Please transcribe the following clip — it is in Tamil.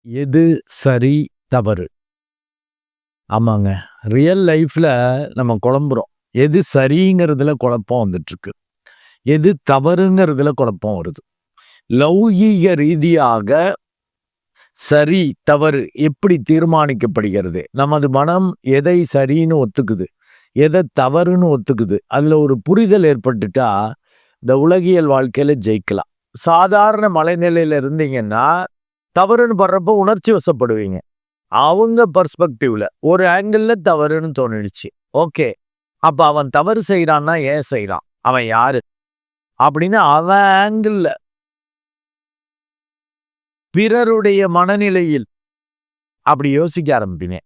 எது சரி, தவறு? ஆமாங்க. ரியல் லைஃப்ல நம்ம குழம்புறோம். எது சரிங்கிறதுல குழப்பம் வந்துட்டுருக்கு. எது தவறுங்கிறதுல குழப்பம் வருது. லௌகீக ரீதியாக சரி, தவறு எப்படி தீர்மானிக்கப்படுகிறது? நமது மனம் எதை சரின்னு ஒத்துக்குது? எத தவறுன்னு ஒத்துக்குது? அதுல ஒரு புரிதல் ஏற்பட்டுட்டா, இந்த உலகியல் வாழ்க்கையில ஜெயிக்கலாம். சாதாரண மனநிலையில இருந்தீங்கன்னா, தவறுன்னு படுறப்போ உணர்ச்சி வசப்படுவீங்க. அவங்க பெர்ஸ்பெக்டிவ்ல ஒரு ஆங்கிள்ல தவறுன்னு தோணிடுச்சு. ஓகே. அப்ப அவன் தவறு செய்றான்னா ஏன் செய்றான்? அவன் யாரு? அப்படின்னு அவன் ஆங்கிள்ல பிறருடைய மனநிலையில் அப்படி யோசிக்க ஆரம்பிப்பீங்க.